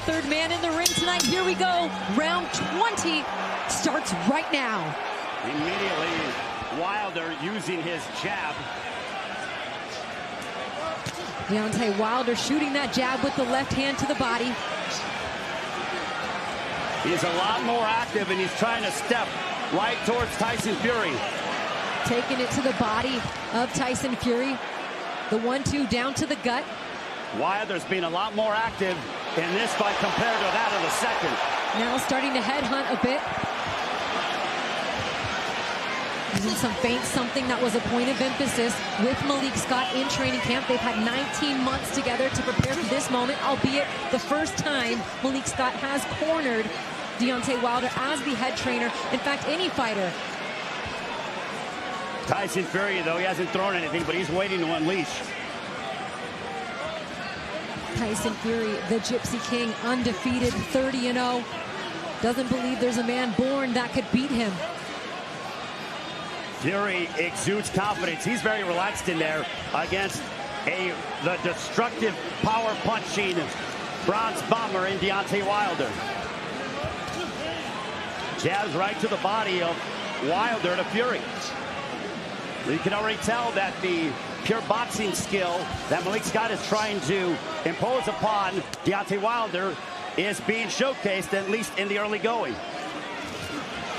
third man in the ring tonight. Here we go. Round 20 starts right now. Immediately, Wilder using his jab. Deontay Wilder shooting that jab with the left hand to the body. He's a lot more active, and he's trying to step right towards Tyson Fury. Taking it to the body of Tyson Fury. The 1-2 down to the gut. Wilder's been a lot more active in this fight compared to that of the second. Now starting to headhunt a bit. Using some feints, something that was a point of emphasis with Malik Scott in training camp. They've had 19 months together to prepare for this moment, albeit the first time Malik Scott has cornered Deontay Wilder as the head trainer. In fact, any fighter. Tyson Fury, though, he hasn't thrown anything, but he's waiting to unleash. Tyson Fury, the Gypsy King, undefeated, 30-0. Doesn't believe there's a man born that could beat him. Fury exudes confidence. He's very relaxed in there against the destructive, power-punching bronze bomber in Deontay Wilder. Jabs right to the body of Wilder to Fury. You can already tell that the pure boxing skill that Malik Scott is trying to impose upon Deontay Wilder is being showcased, at least in the early going.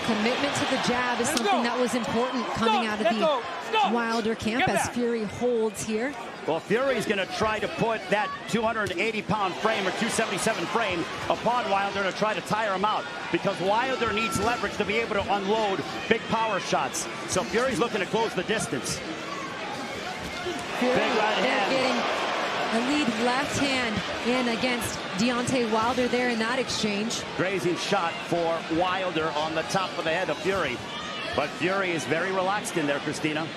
Commitment to the jab is something that was important coming out of the Wilder camp as Fury holds here. Well, Fury's going to try to put that 280-pound frame or 277 frame upon Wilder to try to tire him out, because Wilder needs leverage to be able to unload big power shots. So Fury's looking to close the distance. Fury, big right hand. Getting a lead left hand in against Deontay Wilder there in that exchange. Grazing shot for Wilder on the top of the head of Fury. But Fury is very relaxed in there, Christina.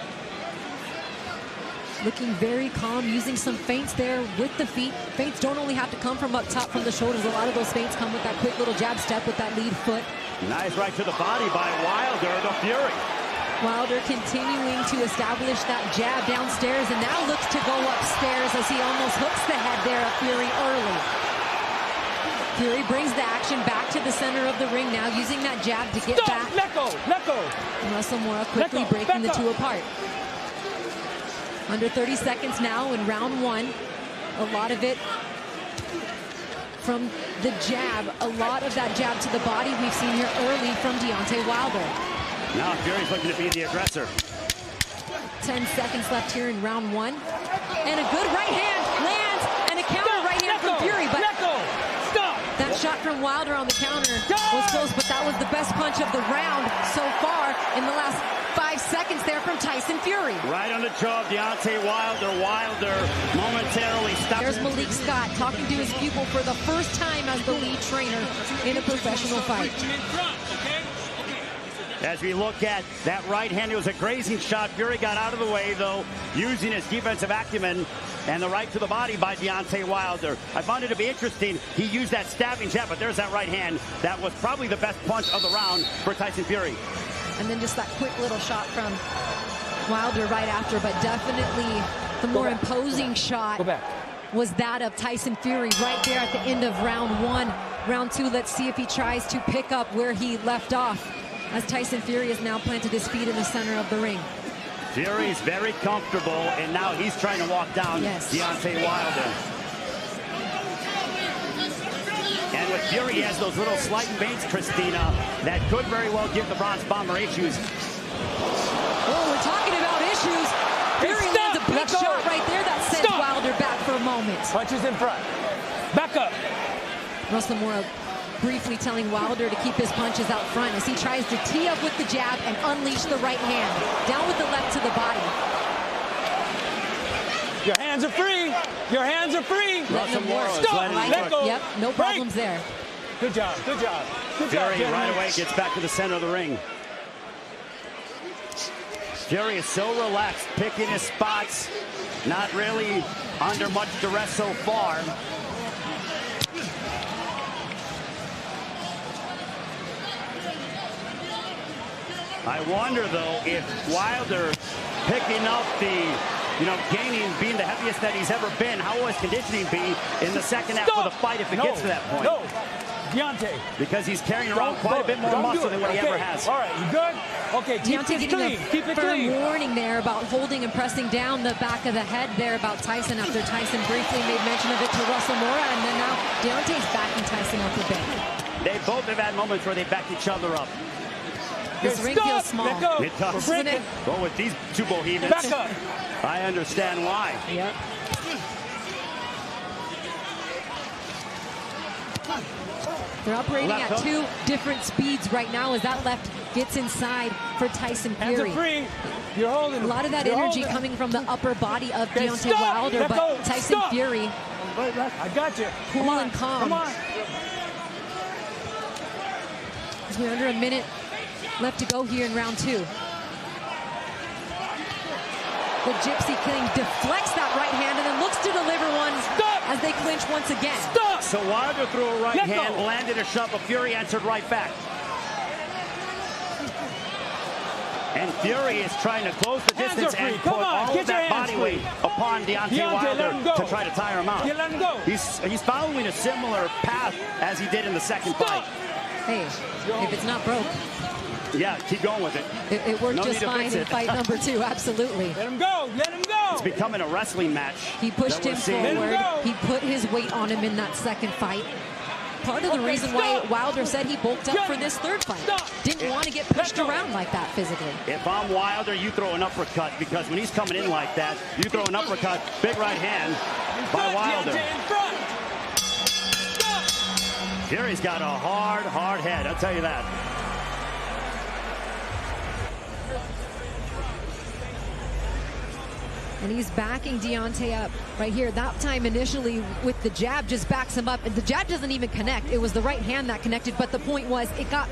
Looking very calm, using some feints there with the feet. Feints don't only have to come from up top from the shoulders. A lot of those feints come with that quick little jab step with that lead foot. Nice right to the body by Wilder to Fury. Wilder continuing to establish that jab downstairs, and now looks to go upstairs as he almost hooks the head there of Fury early. Fury brings the action back to the center of the ring now, using that jab to get back. Let go, let go. Russell Mora quickly breaking the two apart. Under 30 seconds now in round one. A lot of it from the jab. A lot of that jab to the body we've seen here early from Deontay Wilder. Now Fury's looking to be the aggressor. 10 seconds left here in round one. And a good right hand lands, and a counter right hand from Fury. But that shot from Wilder on the counter was close, but that was the best punch of the round so far in the last 5 seconds there from Tyson Fury. Right on the jaw of Deontay Wilder. Wilder momentarily stops. There's Malik Scott talking to his pupil for the first time as the lead trainer in a professional fight. As we look at that right hand, it was a grazing shot. Fury got out of the way, though, using his defensive acumen, and the right to the body by Deontay Wilder. I found it to be interesting. He used that stabbing jab, but there's that right hand. That was probably the best punch of the round for Tyson Fury. And then just that quick little shot from Wilder right after, but definitely the more imposing shot was that of Tyson Fury right there at the end of round one. Round two, let's see if he tries to pick up where he left off, as Tyson Fury has now planted his feet in the center of the ring. Fury's very comfortable, and now he's trying to walk down Deontay Wilder. And with Fury, he has those little slight feints, Christina, that could very well give the bronze bomber issues. Oh, we're talking about issues. Fury lands a big shot right there that sends Wilder back for a moment. Punches in front. Back up. Russell Mora briefly telling Wilder to keep his punches out front as he tries to tee up with the jab and unleash the right hand. Down with the left to the body. Your hands are free. Your hands are free. Russell Mora Let go. Yep, no problems there. Good job. Good job. Good Fury job, right away gets back to the center of the ring. Fury is so relaxed, picking his spots, not really under much duress so far. I wonder, though, if Wilder picking up the you know, gaining, being the heaviest that he's ever been. How will his conditioning be in the second half of the fight if it gets to that point? No, Deontay. Because he's carrying around quite a bit more muscle than what he ever has. All right, you good? Okay, keep Deontay it getting clean. Keep a it firm clean. warning there about holding and pressing down the back of the head there about Tyson after Tyson briefly made mention of it to Russell Mora, and then now Deontay's backing Tyson up a bit. They both have had moments where they back each other up. This ring feels small. Let go. It does. Isn't it? Well, with these two Bohemians, Back up. I understand why. Yep. They're operating Left at hook. two different speeds right now as that left gets inside for Tyson Hands are Fury. free. You're holding. A lot of that You're energy holding. coming from the upper body of Okay, Deontay stop. Wilder, Let but go. Tyson Stop. Fury I got you. cool Come on. and calm. Come on. We're under a minute left to go here in round two. The Gypsy King deflects that right hand and then looks to deliver one as they clinch once again. Stop. So Wilder threw a right Let go. hand, landed a shove, but Fury answered right back. And Fury is trying to close the Hands distance are free. and Come put on, all get of your that hands body weight upon Deontay Let him go. Wilder to try to tire him out. Yeah, let him go. He's following a similar path as he did in the second fight. Hey, if it's not broke, Yeah, keep going with it. it worked No just need to fine fix in it. fight number two, absolutely. Let him go. Let him go. It's becoming a wrestling match. He pushed that we're him seeing. forward. Let him go. He put his weight on him in that second fight. Part of the Okay, reason why stop. Wilder said he bulked up for this third fight. Stop. Didn't want to get pushed Let go. around like that physically. If I'm Wilder, you throw an uppercut, because when he's coming in like that, you throw an uppercut, big right hand by Wilder. Deontay in front. Stop. Fury's got a hard head, I'll tell you that. And he's backing Deontay up right here. That time initially with the jab just backs him up. And the jab doesn't even connect. It was the right hand that connected. But the point was it got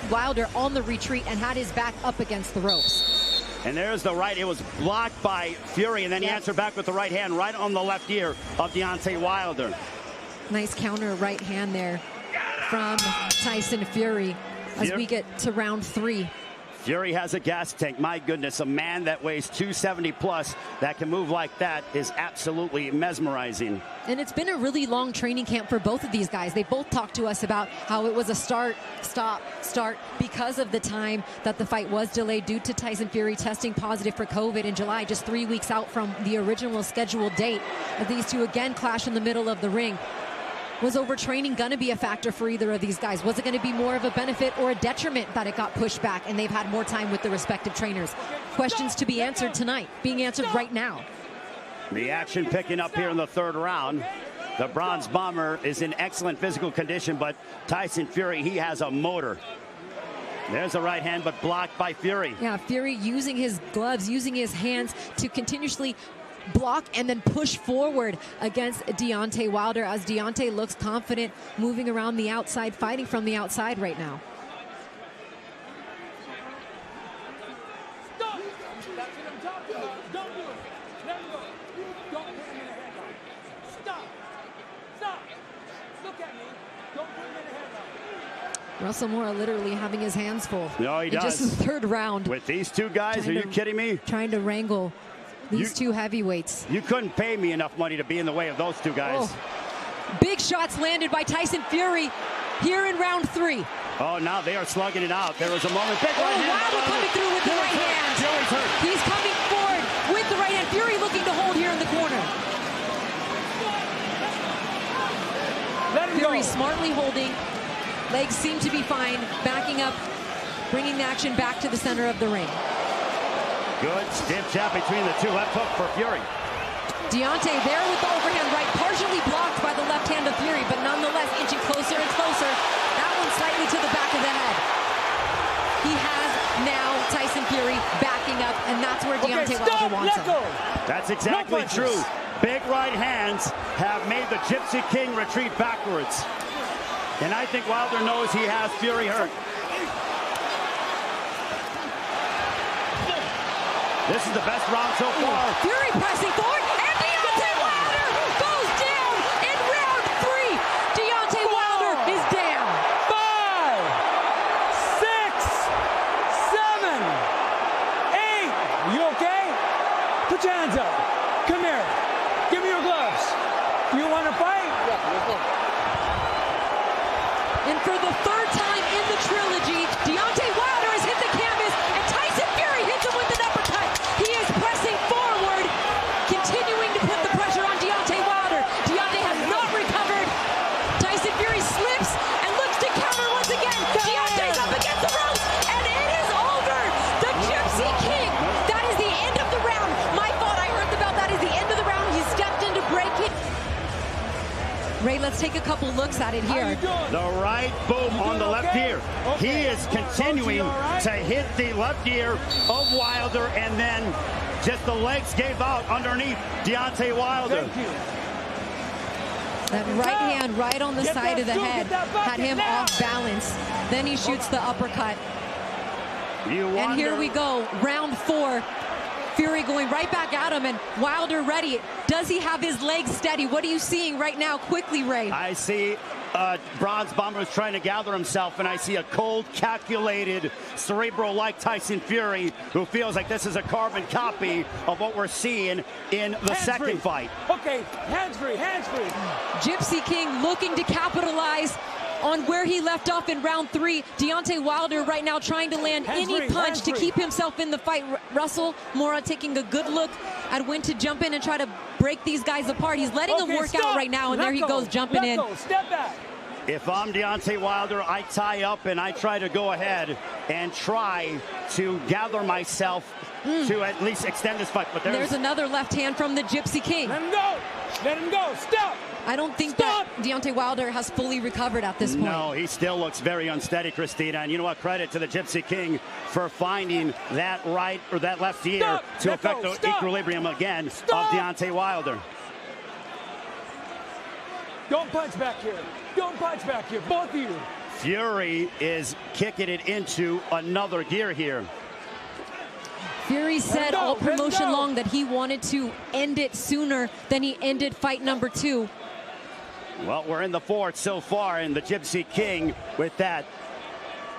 Wilder on the retreat and had his back up against the ropes. And there's the right. It was blocked by Fury, and then he answered back with the right hand right on the left ear of Deontay Wilder. Nice counter right hand there from Tyson Fury as we get to round three. Fury has a gas tank. My goodness, a man that weighs 270 plus that can move like that is absolutely mesmerizing. And it's been a really long training camp for both of these guys. They both talked to us about how it was a start, stop, start because of the time that the fight was delayed due to Tyson Fury testing positive for COVID in July, just 3 weeks out from the original scheduled date. As these two again clash in the middle of the ring. Was overtraining going to be a factor for either of these guys? Was it going to be more of a benefit or a detriment that it got pushed back and they've had more time with the respective trainers? Questions to be answered tonight, being answered right now. The action picking up here in the third round. The Bronze Bomber is in excellent physical condition, but Tyson Fury, he has a motor. There's a right hand, but blocked by Fury. Yeah, Fury using his gloves, using his hands to continuously block and then push forward against Deontay Wilder as Deontay looks confident moving around the outside, fighting from the outside right now. Stop. That's what I'm talking about. Don't do it. Let him go. Don't put him in a headlock. Stop. Stop. Look at me. Don't put him in a headlock. Russell Mora literally having his hands full. No, he in does. Just the third round. With these two guys, are you kidding me? Trying to wrangle these two heavyweights. You couldn't pay me enough money to be in the way of those two guys. Oh. Big shots landed by Tyson Fury here in round three. Oh, now they are slugging it out. There was a moment. Big right hand. Wilder coming through with the right hand. Fury's hurt. He's coming forward with the right hand. Fury looking to hold here in the corner. Let him Fury go. smartly holding. Legs seem to be fine. Backing up, bringing the action back to the center of the ring. Good stiff jab between the two. Left hook for Fury. Deontay there with the overhand right, partially blocked by the left hand of Fury, but nonetheless inching closer and closer. That one slightly to the back of the head. He has now Tyson Fury backing up, and that's where Deontay Wilder wants him. That's exactly true. Big right hands have made the Gypsy King retreat backwards. And I think Wilder knows he has Fury hurt. This is the best round so far. Fury pressing forward, and Deontay Wilder goes down in round three. Deontay Wilder is down. 5, 6, 7, 8. You okay? Put your hands up. And for the third time in the trilogy, Deontay Wilder has hit the canvas, and Tyson Fury hits him with an uppercut. He is pressing forward, continuing to put the pressure on Deontay Wilder. Deontay has not recovered. Tyson Fury slips and looks to counter once again. Deontay's up against the ropes, and it is over. The Gypsy King. That is the end of the round. My fault, I heard the bell. That is the end of the round. He stepped in to break it. Ray, let's take a couple looks at it here. The right boom on the left ear. He is continuing to hit the left ear of Wilder, and then just the legs gave out underneath Deontay Wilder. That right hand right on the side of the head had him off balance. Then he shoots the uppercut. And here we go, round 4. Fury going right back at him, and Wilder ready. Does he have his legs steady? What are you seeing right now? Quickly, Ray. I see Bronze Bomber is trying to gather himself, and I see a cold, calculated, cerebral-like Tyson Fury, who feels like this is a carbon copy of what we're seeing in the second fight. Okay, hands free, hands free. Gypsy King looking to capitalize on where he left off in round 3. Deontay Wilder right now trying to land any punch to keep himself in the fight. Russell Mora taking a good look at when to jump in and try to break these guys apart. He's letting them work out right now, and there he goes jumping in. Step back. If I'm Deontay Wilder, I tie up and I try to go ahead and try to gather myself to at least extend this fight. But there's another left hand from the Gypsy King. Let him go. Let him go. Stop. I don't think that Deontay Wilder has fully recovered at this point. No, he still looks very unsteady, Christina. And you know what? Credit to the Gypsy King for finding that right or that left ear to affect the equilibrium again of Deontay Wilder. Don't punch back here. Don't punch back here, both of you. Fury is kicking it into another gear here. Fury said all promotion long that he wanted to end it sooner than he ended fight number 2. Well, we're in the 4th so far, and the Gypsy King with that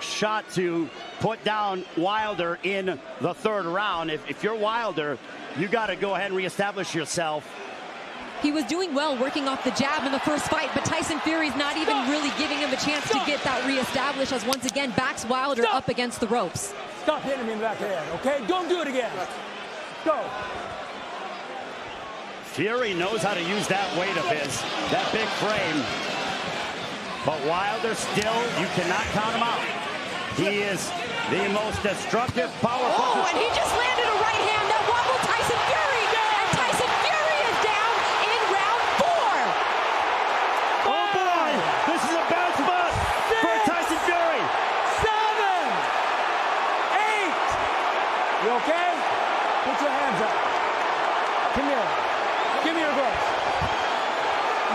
shot to put down Wilder in the 3rd round. If you're Wilder, you got to go ahead and reestablish yourself. He was doing well working off the jab in the first fight, but Tyson Fury's not even really giving him a chance to get that reestablished, as once again backs Wilder up against the ropes. Stop hitting me in the back of the head, okay? Don't do it again. Go. Fury knows how to use that weight of his, that big frame. But Wilder still, you cannot count him out. He is the most destructive power puncher. Oh, and he just landed a right hand that wobbled Tyson Fury. And Tyson Fury is down in round 4. Oh boy, this is a bad spot for Tyson Fury. 7, 8. You okay? Put your hands up. Come here. Give me your gloves.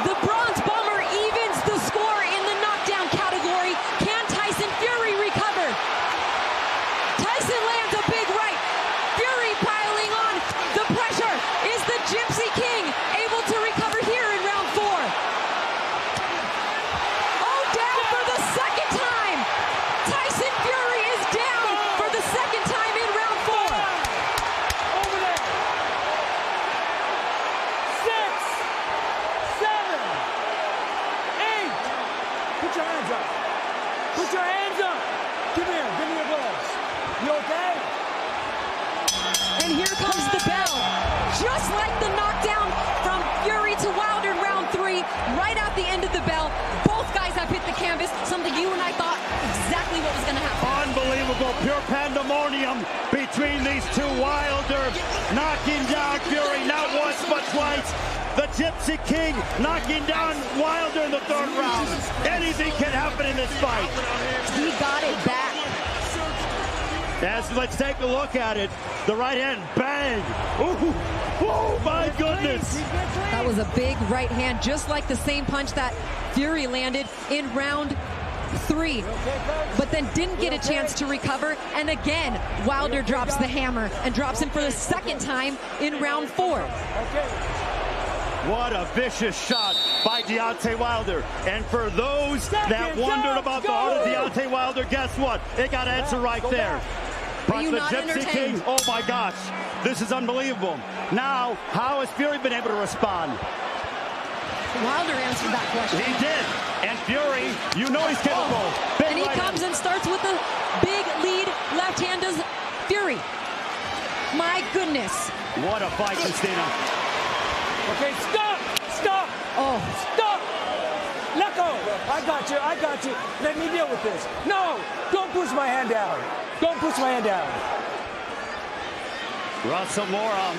The Bronze Bomber evens the score in the knockdown category. Can Tyson Fury recover? Tyson lands a big right. Fury piling on. The pressure. Is the Gypsy King able to recover here in round 4? Oh, down for the 2nd time. Tyson Fury is down for the 2nd time in round 4. Over there. 6, 7, 8. Put your hands up. Put your hands up. Come here. Give me your gloves. You okay? And here comes the bell. Just like the knockdown from Fury to Wilder in round 3, right at the end of the bell, both guys have hit the canvas, something you and I thought exactly what was going to happen. Unbelievable, pure pandemonium between these two. Wilder knocking down Fury not once but twice. The Gypsy King knocking down Wilder in the 3rd round. Anything can happen in this fight. He got it back. Yes, let's take a look at it. The right hand, bang. Ooh, oh my goodness. That was a big right hand, just like the same punch that Fury landed in round 3. But then didn't get a chance to recover. And again, Wilder drops the hammer and drops him for the 2nd time in round 4. What a vicious shot by Deontay Wilder. And for those that wondered about the heart of Deontay Wilder, guess what? It got answered right there. But the Gypsy King, oh my gosh, this is unbelievable. Now, how has Fury been able to respond? Wilder answered that question. He did. And Fury, you know he's capable. And he comes and starts with a big lead. Left hand does Fury. My goodness. What a fight, Christina. Okay, stop! Stop! Oh. Stop! Let go! I got you, I got you. Let me deal with this. No! Don't push my hand down. Don't push my hand down. Russell Mora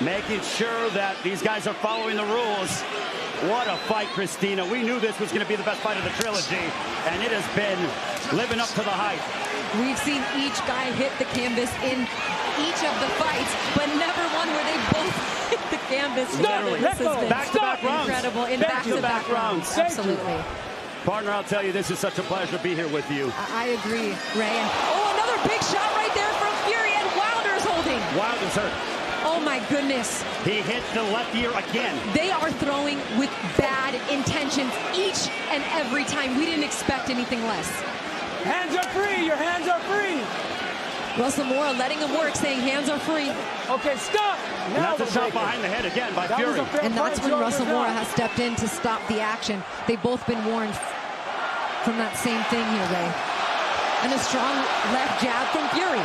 making sure that these guys are following the rules. What a fight, Christina. We knew this was going to be the best fight of the trilogy, and it has been living up to the hype. We've seen each guy hit the canvas in each of the fights, but never one where they both hit the canvas. Literally. This has been Back-to-back rounds. Incredible in back-to-back rounds. Absolutely. Partner, I'll tell you, this is such a pleasure to be here with you. I agree, Ray. And, another big shot right there from Fury, and Wilder's holding. Wilder's hurt. Oh, my goodness. He hit the left ear again. They are throwing with bad intentions each and every time. We didn't expect anything less. Hands are free. Your hands are free. Russell Mora letting him work, saying hands are free. Okay, stop. Now that's a shot behind the head again by Fury. And that's when Russell Mora has stepped in to stop the action. They've both been warned from that same thing here, Ray. And a strong left jab from Fury.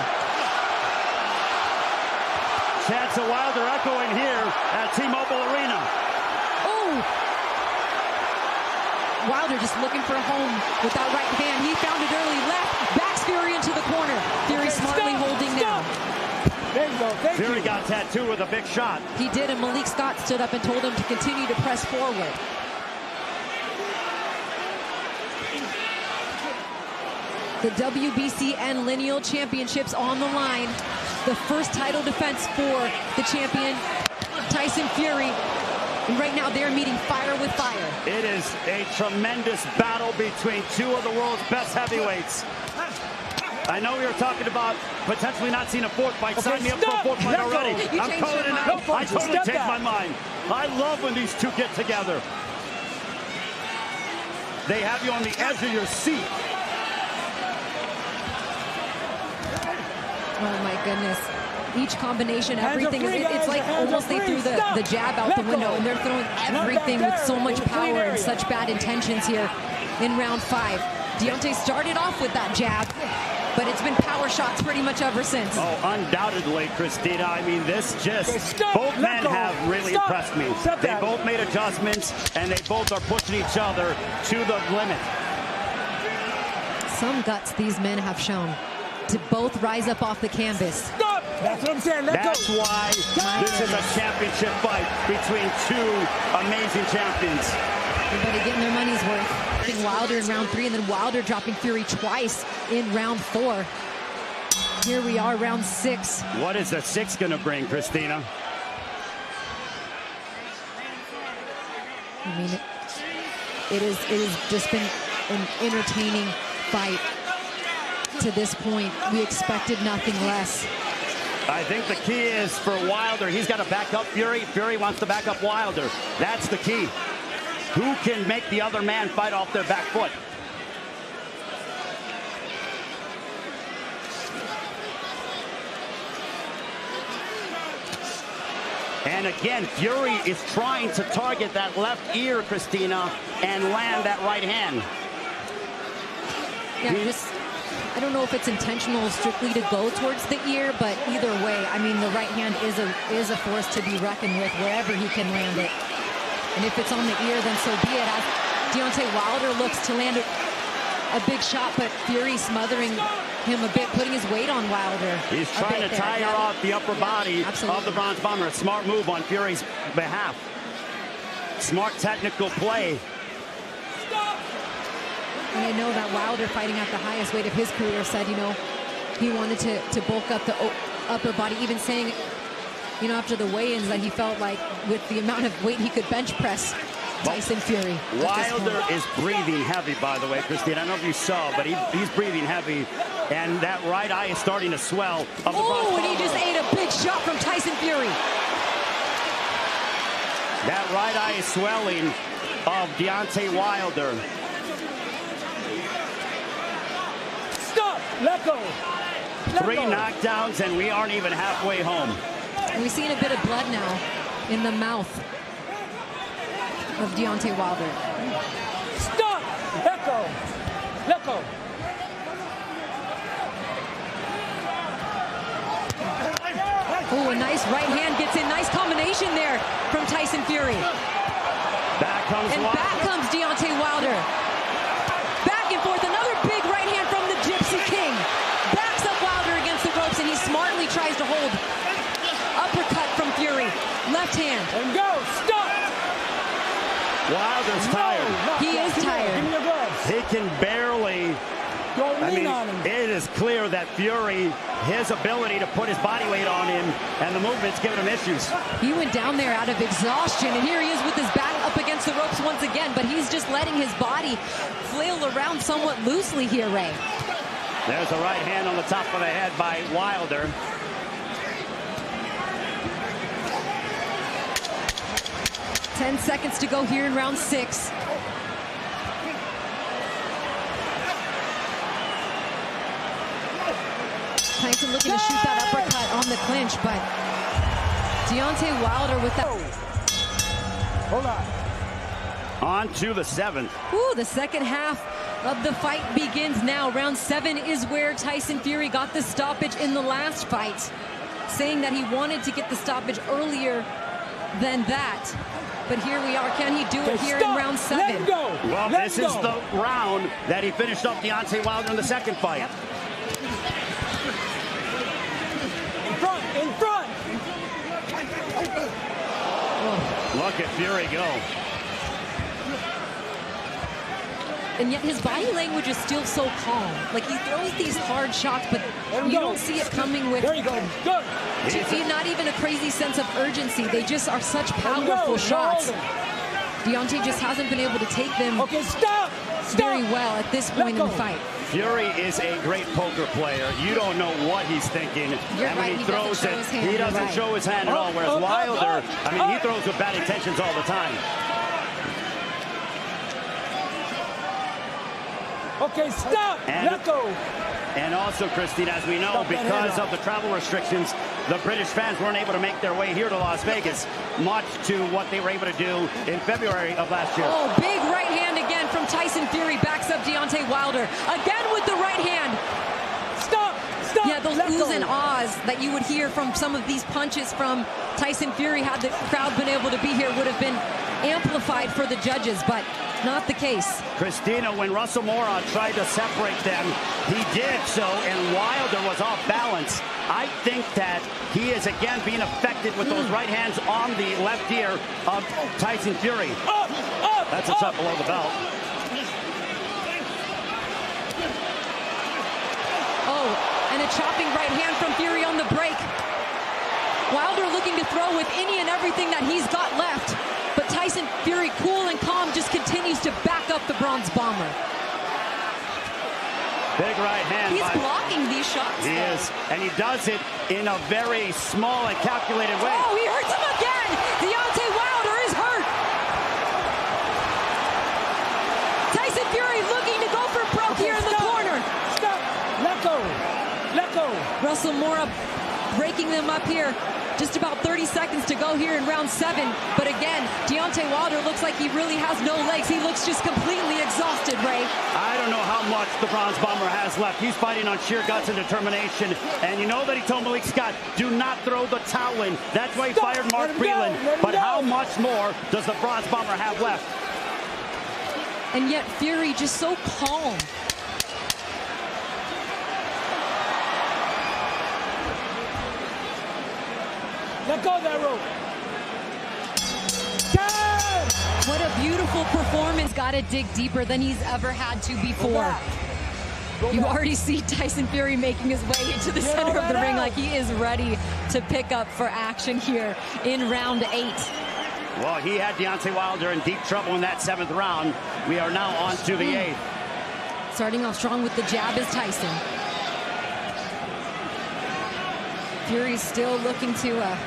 Chance of Wilder echoing here at T-Mobile Arena. Oh! Wilder just looking for a home with that right hand. He found it early. Left. Backs Fury into the corner. Fury smartly holding now. There you go. Fury got tattooed with a big shot. He did, and Malik Scott stood up and told him to continue to press forward. The WBC and Lineal Championships on the line. The first title defense for the champion, Tyson Fury. And right now they're meeting fire with fire. It is a tremendous battle between two of the world's best heavyweights. I know we were talking about potentially not seeing a fourth fight. Sign me up for a fourth fight already. I'm calling it now. I totally changed my mind. I love when these two get together. They have you on the edge of your seat. Oh my goodness. Each combination, everything, it's like almost they threw the jab out the window, and they're throwing everything with so much power and such bad intentions here in round 5. Deotay started off with that jab, but it's been power shots pretty much ever since. Oh, undoubtedly, Christina. I mean, both men have really impressed me. They both made adjustments, and they both are pushing each other to the limit. Some guts these men have shown to both rise up off the canvas. That's what I'm saying. That's why this is a championship fight between two amazing champions. Everybody getting their money's worth. Wilder in round 3, and then Wilder dropping Fury twice in round 4. Here we are, round 6. What is the 6 going to bring, Christina? I mean, it has just been an entertaining fight to this point. We expected nothing less. I think the key is for Wilder, he's got to back up Fury. Fury wants to back up Wilder. That's the key. Who can make the other man fight off their back foot? And again, Fury is trying to target that left ear, Christina, and land that right hand. Yeah, I don't know if it's intentional strictly to go towards the ear, but either way, I mean, the right hand is a force to be reckoned with wherever he can land it. And if it's on the ear, then so be it. As Deontay Wilder looks to land a big shot, but Fury smothering him a bit, putting his weight on Wilder. He's trying to tire off the upper body of the Bronze Bomber. A smart move on Fury's behalf. Smart technical play. And I know that Wilder, fighting at the highest weight of his career, said, you know, he wanted to bulk up the upper body, even saying, you know, after the weigh-ins that he felt like with the amount of weight he could bench press Tyson Fury. Wilder is breathing heavy, by the way, Christine. I don't know if you saw, but he's breathing heavy. And that right eye is starting to swell. Oh, and he just ate a big shot from Tyson Fury. That right eye is swelling of Deontay Wilder. Let go. 3 knockdowns, and we aren't even halfway home. And we've seen a bit of blood now in the mouth. of Deontay Wilder. Stop! Let go! Let go! Oh, a nice right hand gets in. Nice combination there from Tyson Fury. Back comes And Wilder. back comes Deontay Wilder. Back and forth. Another big right hand from the Gypsy King. Backs up Wilder against the ropes, and he smartly tries to hold. Uppercut from Fury. Left hand. And go! Stop! Wilder's tired. He is tired. Give me your gloves. He can barely. Don't I lean mean, on him. it is clear that Fury, his ability to put his body weight on him and the movement's giving him issues. He went down there out of exhaustion, and here he is with his back up against the ropes once again, but he's just letting his body flail around somewhat loosely here, Ray. There's a right hand on the top of the head by Wilder. Ten seconds to go here in round 6. Tyson looking to shoot that uppercut on the clinch, but Deontay Wilder with that. Hold on. On to the 7th. Ooh, the second half of the fight begins now. Round 7 is where Tyson Fury got the stoppage in the last fight, saying that he wanted to get the stoppage earlier than that. But here we are. Can he do it here in round 7? Let him go. Well, Let this him is go. the round that he finished off Deontay Wilder in the second fight. Yep. In front. In front. Look at Fury go. And yet his body language is still so calm. Like, he throws these hard shots, but Let him you go. don't see it coming with There you go. Good. not even a crazy sense of urgency. They just are such Let him powerful go. shots. Hold him. Deontay just hasn't been able to take them Okay, stop. Stop. very well at this point in the fight. Fury is a great poker player. You don't know what he's thinking. You're and when right, he he throws doesn't show it, his hand. he You're doesn't right. show his hand at all. Whereas Wilder, I mean, he throws with bad intentions all the time. Okay, stop. And- Let go. And also, Christine, as we know, Stop that because hand of the travel restrictions, the British fans weren't able to make their way here to Las Vegas, much to what they were able to do in February of last year. Oh, big right hand again from Tyson Fury. Backs up Deontay Wilder. Again with the right hand. Stop. Stop. Yeah, those Let oohs go. and ahs that you would hear from some of these punches from Tyson Fury, had the crowd been able to be here, would have been amplified for the judges, but not the case. Christina, when Russell Mora tried to separate them, he did so, and Wilder was off balance. I think that he is again being affected with those right hands on the left ear of Tyson Fury. Up. Up. That's a up. shot below the belt. Oh, and a chopping right hand from Fury on the break. Wilder looking to throw with any and everything that he's got left. But Tyson Fury, cool and calm, just continues to back up the Bronze Bomber. Big right hand. He's by- blocking these shots. He though. is, and he does it in a very small and calculated way. Oh, he hurts him again. Deontay Wilder is hurt. Tyson Fury looking to go for broke here in the corner. Stop. Let go. Let go. Russell Mora breaking them up here. Just about 30 seconds to go here in round 7. But again, Deontay Wilder looks like he really has no legs. He looks just completely exhausted, Ray. I don't know how much the Bronze Bomber has left. He's fighting on sheer guts and determination. And you know that he told Malik Scott, do not throw the towel in. That's why he Stop. fired Mark Let him go. Freeland. Let him But go. how much more does the Bronze Bomber have left? And yet Fury just so calm. Let go of that rope. Time. What a beautiful performance. Got to dig deeper than he's ever had to Go before. back. Go You back. already see Tyson Fury making his way into the Get all center of the that ring out. like he is ready to pick up for action here in round 8. Well, he had Deontay Wilder in deep trouble in that 7th round. We are now on to the 8th. Starting off strong with the jab is Tyson. Fury's still looking to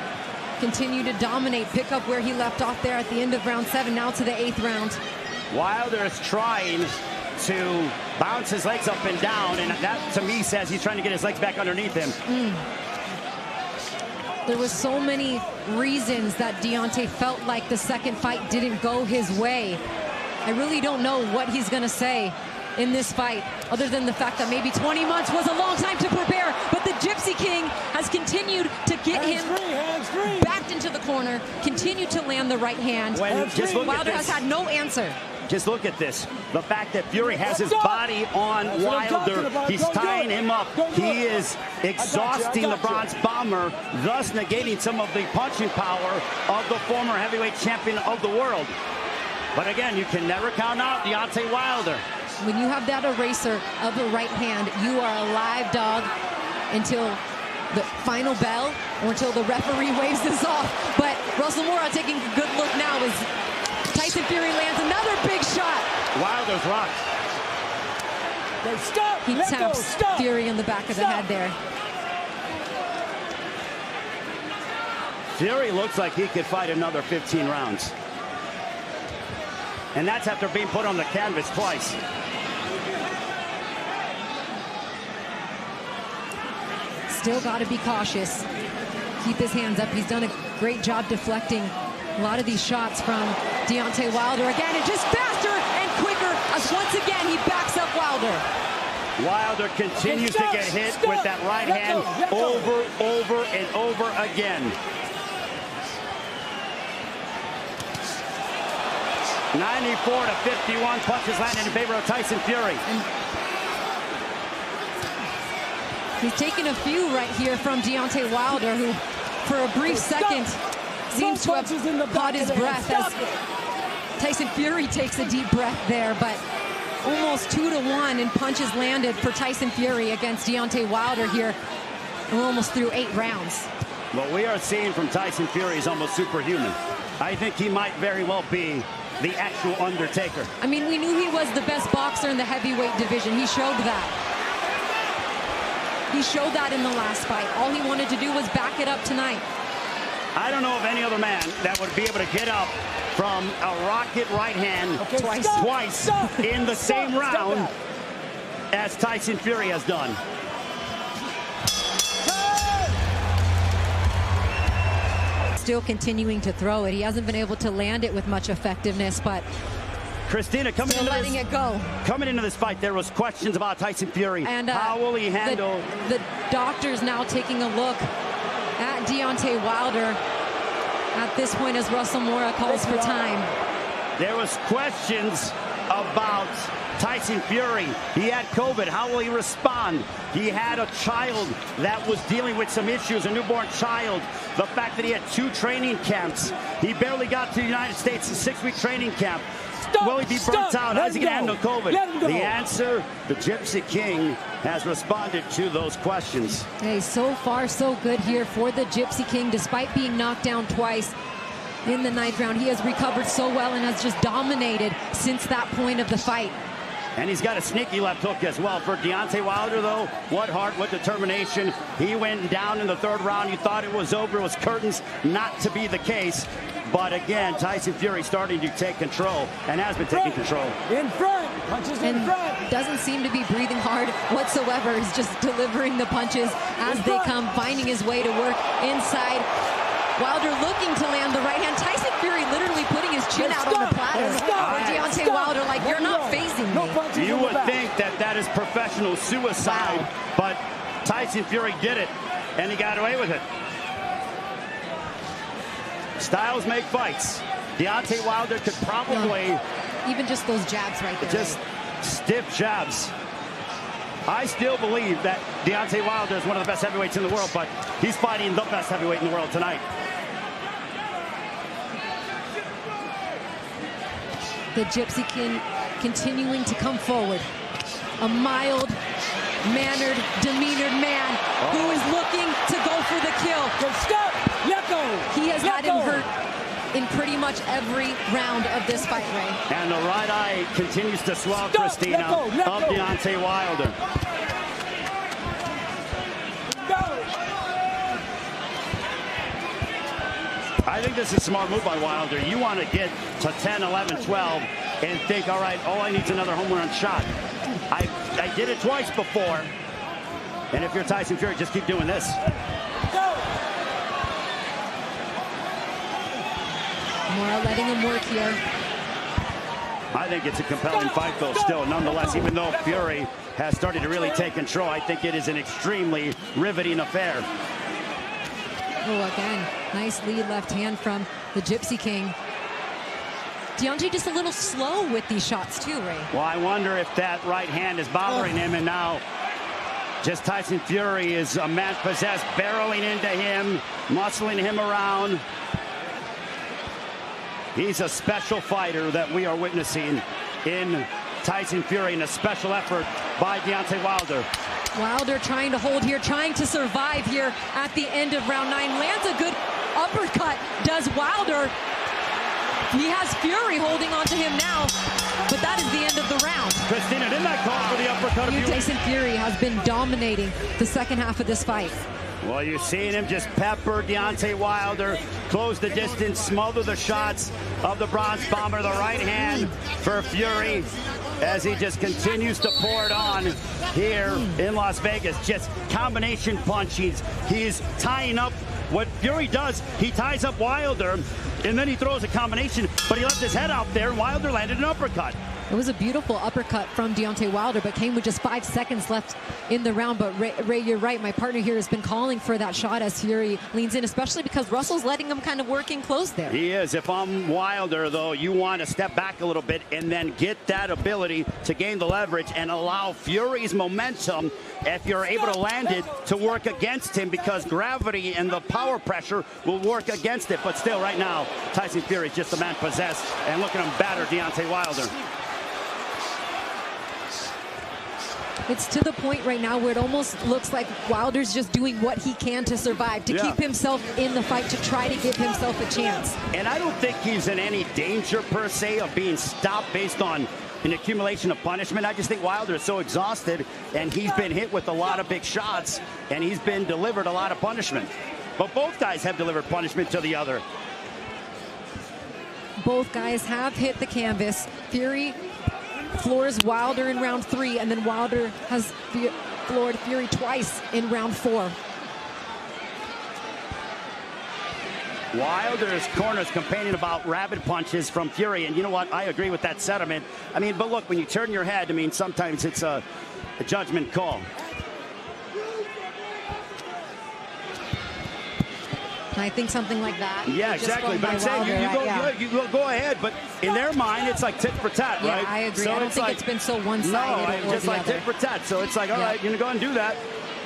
continue to dominate, pick up where he left off there at the end of round 7, now to the 8th round. Wilder is trying to bounce his legs up and down, and that to me says he's trying to get his legs back underneath him. There was so many reasons that Deontay felt like the second fight didn't go his way. I really don't know what he's going to say in this fight, other than the fact that maybe 20 months was a long time to prepare, but the Gypsy King has continued to get him backed into the corner, continued to land the right hand. Wilder has had no answer. Just look at this. The fact that Fury has his body on Wilder, he's tying him up. He is exhausting the Bronze Bomber, thus negating some of the punching power of the former heavyweight champion of the world. But again, you can never count out Deontay Wilder. When you have that eraser of the right hand, you are a live dog until the final bell or until the referee waves this off. But Russell Moore taking a good look now as Tyson Fury lands another big shot. Wilder's rocked. He taps Fury in the back of the head there. Fury looks like he could fight another 15 rounds. And that's after being put on the canvas twice. Still got to be cautious. Keep his hands up. He's done a great job deflecting a lot of these shots from Deontay Wilder. Again, and just faster and quicker as once again he backs up Wilder. Wilder continues to get hit with that right hand over and over again. 94-51, punches landed in favor of Tyson Fury. He's taken a few right here from Deontay Wilder, who for a brief second seems to have caught his breath as Tyson Fury takes a deep breath there, but almost 2-1 in punches landed for Tyson Fury against Deontay Wilder here. And we're almost through 8 rounds. What we are seeing from Tyson Fury is almost superhuman. I think he might very well be the actual Undertaker. I mean, we knew he was the best boxer in the heavyweight division. He showed that. He showed that in the last fight. All he wanted to do was back it up tonight. I don't know of any other man that would be able to get up from a rocket right hand twice in the same round as Tyson Fury has done. Still continuing to throw it. He hasn't been able to land it with much effectiveness, but Christina, coming into this fight, there was questions about Tyson Fury. And how will he handle? The doctors now taking a look at Deontay Wilder at this point as Russell Moore calls for time. There was questions about Tyson Fury. He had COVID. How will he respond? He had a child that was dealing with some issues, a newborn child. The fact that he had 2 training camps. He barely got to the United States, a 6-week training camp. Will he be burnt out? How's he going to handle COVID? The answer, the Gypsy King has responded to those questions. Hey, so far so good here for the Gypsy King. Despite being knocked down twice in the 9th round, he has recovered so well and has just dominated since that point of the fight. And he's got a sneaky left hook as well. For Deontay Wilder, though, what heart, what determination. He went down in the 3rd round. You thought it was over. It was curtains. Not to be the case. But again, Tyson Fury starting to take control and has been taking control. In front, punches in front. Doesn't seem to be breathing hard whatsoever. He's just delivering the punches as they come, finding his way to work inside. Wilder looking to land the right hand. Tyson Fury literally putting his chin out on the platter. Deontay Wilder like, you're not facing me. You would think that that is professional suicide, but Tyson Fury did it, and he got away with it. Styles make fights. Deontay Wilder could probably... even just those jabs right there. Just stiff jabs. I still believe that Deontay Wilder is one of the best heavyweights in the world, but he's fighting the best heavyweight in the world tonight. The Gypsy King continuing to come forward. A mild-mannered, demeanored man who is looking to go for the kill. He has had him hurt in pretty much every round of this fight, Ray. And the right eye continues to swell, Christina, of Deontay Wilder. I think this is a smart move by Wilder. You want to get to 10, 11, 12 and think, all right, all I need is another home run shot. I did it twice before. And if you're Tyson Fury, just keep doing this. Kimura letting him work here. I think it's a compelling fight, though, still. Nonetheless, even though Fury has started to really take control, I think it is an extremely riveting affair. Oh, again, nice lead left hand from the Gypsy King. Deontay just a little slow with these shots, too, Ray. Well, I wonder if that right hand is bothering him, and now just Tyson Fury is a man possessed, barreling into him, muscling him around. He's a special fighter that we are witnessing in Tyson Fury, and a special effort by Deontay Wilder. Wilder trying to hold here, trying to survive here at the end of round 9. Lands a good uppercut, does Wilder. He has Fury holding on to him now, but that is the end of the round. Christina, didn't that call for the uppercut of Fury? Tyson Fury has been dominating the second half of this fight. Well, you're seeing him just pepper Deontay Wilder, close the distance, smother the shots of the Bronze Bomber. The right hand for Fury as he just continues to pour it on here in Las Vegas. Just combination punches. He's tying up. What Fury does, he ties up Wilder, and then he throws a combination, but he left his head out there, and Wilder landed an uppercut. It was a beautiful uppercut from Deontay Wilder, but came with just 5 seconds left in the round. But Ray, you're right. My partner here has been calling for that shot as Fury leans in, especially because Russell's letting him kind of work in close there. He is. If I'm Wilder, though, you want to step back a little bit and then get that ability to gain the leverage and allow Fury's momentum, if you're able to land it, to work against him, because gravity and the power pressure will work against it. But still, right now, Tyson Fury is just a man possessed, and look at him batter Deontay Wilder. It's to the point right now where it almost looks like Wilder's just doing what he can to survive, to keep himself in the fight, to try to give himself a chance. And I don't think he's in any danger, per se, of being stopped based on an accumulation of punishment. I just think Wilder is so exhausted, and he's been hit with a lot of big shots, and he's been delivered a lot of punishment. But both guys have delivered punishment to the other. Both guys have hit the canvas. Fury floors Wilder in round 3, and then Wilder has floored Fury twice in round 4. Wilder's corner's complaining about rapid punches from Fury, and you know what? I agree with that sentiment. I mean, but look, when you turn your head, I mean, sometimes it's a judgment call. I think something like that. Yeah, exactly. But I'm saying you go ahead, but in their mind, it's like tit for tat, right? Yeah, I agree. So I don't think it's been so one-sided. No, just like tit for tat. So it's like, all right, you're going to go and do that.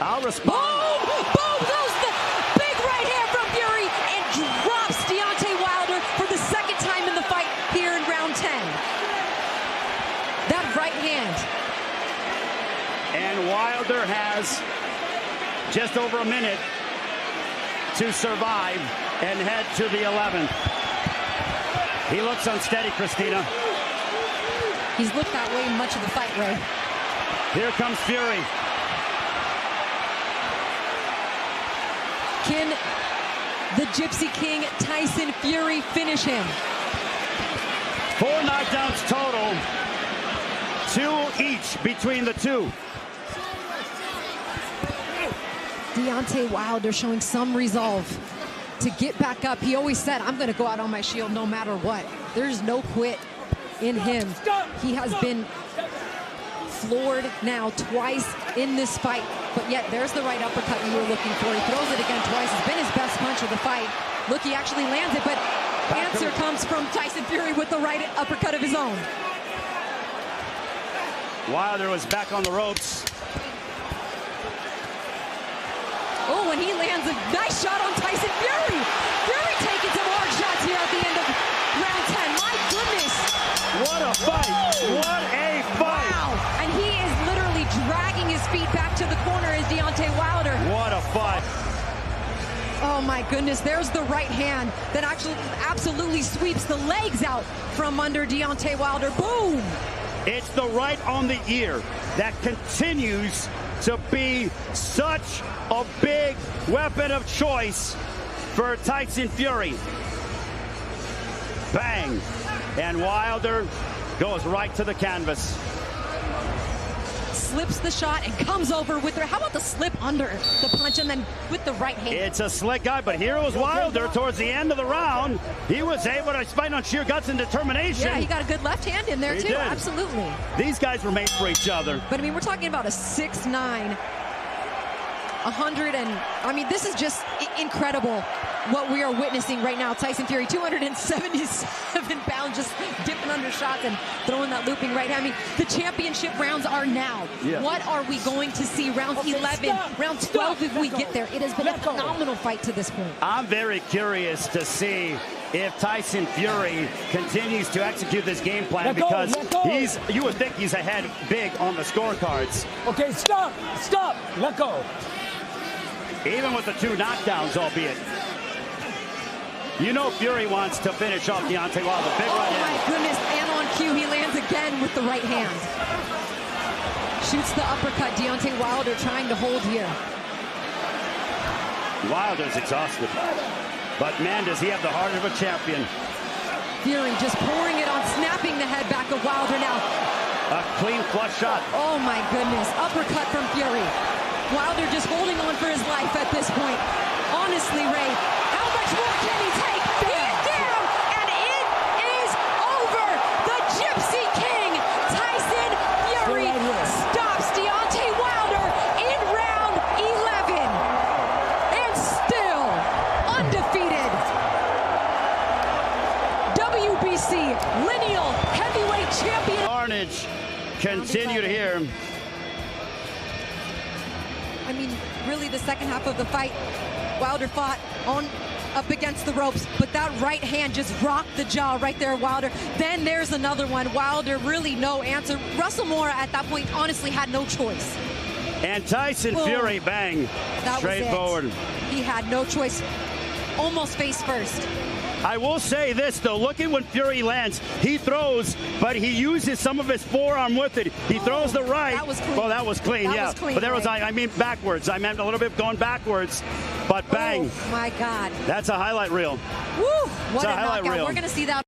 I'll respond. Boom! Boom! Goes the big right hand from Fury and drops Deontay Wilder for the second time in the fight here in round 10. That right hand. And Wilder has just over a minute to survive and head to the 11th. He looks unsteady, Christina. He's looked that way much of the fight, Ray. Here comes Fury. Can the Gypsy King Tyson Fury finish him? 4 knockdowns total. 2 each between the two. Deontay Wilder showing some resolve to get back up. He always said, I'm going to go out on my shield no matter what. There's no quit in him. He has been floored now twice in this fight, but yet there's the right uppercut you were looking for. He throws it again twice. It's been his best punch of the fight. Look, he actually lands it, but answer comes from Tyson Fury with the right uppercut of his own. Wilder was back on the ropes. Oh, and he lands a nice shot on Tyson Fury. Fury taking some hard shots here at the end of round 10. My goodness. What a fight. What a fight. Wow. And he is literally dragging his feet back to the corner as Deontay Wilder. What a fight. Oh, my goodness. There's the right hand that actually absolutely sweeps the legs out from under Deontay Wilder. Boom. It's the right on the ear that continues to be such a big weapon of choice for Tyson Fury. Bang! And Wilder goes right to the canvas. slips the shot and comes over with her. How about the slip under the punch and then with the right hand? It's a slick guy, but here was Wilder towards the end of the round. He was able to fight on sheer guts and determination. Yeah, he got a good left hand in there, too. Did. Absolutely. These guys were made for each other. But, I mean, we're talking about a 6'9", 100 and, I mean, this is just incredible what we are witnessing right now. Tyson Fury, 277 pounds, just dipping under shots and throwing that looping right hand. I mean, the championship rounds are now. Yeah. What are we going to see? Round 11, round 12 if we get there. It has been a phenomenal fight to this point. I'm very curious to see if Tyson Fury continues to execute this game plan, because you would think he's ahead big on the scorecards. Okay, stop, let go. Even with the 2 knockdowns, albeit. You know Fury wants to finish off Deontay Wilder. Big right hand. Oh my goodness, and on cue, he lands again with the right hand. Shoots the uppercut. Deontay Wilder trying to hold here. Wilder's exhausted. But man, does he have the heart of a champion. Fury just pouring it on, snapping the head back of Wilder now. A clean flush shot. Oh my goodness, uppercut from Fury. Wilder just holding on for his life at this point. Honestly, Ray, how much more can he take? He's down, and it is over. The Gypsy King, Tyson Fury, stops Deontay Wilder in round 11. And still undefeated. WBC lineal heavyweight champion. Carnage continued here. I mean, really the second half of the fight, Wilder fought on up against the ropes, but that right hand just rocked the jaw right there, Wilder. Then there's another one. Wilder, really no answer. Russell Moore at that point honestly had no choice. And Tyson Fury, bang, that straightforward. Was it. He had no choice. Almost face first. I will say this, though. Look at when Fury lands. He throws, but he uses some of his forearm with it. He throws the right. That was clean. Oh, that was clean, that yeah. Was clean, but there was, right? I mean, backwards. I meant a little bit going backwards. But bang. Oh, my God. That's a highlight reel. Woo! What a highlight knockout. reel. We're going to see that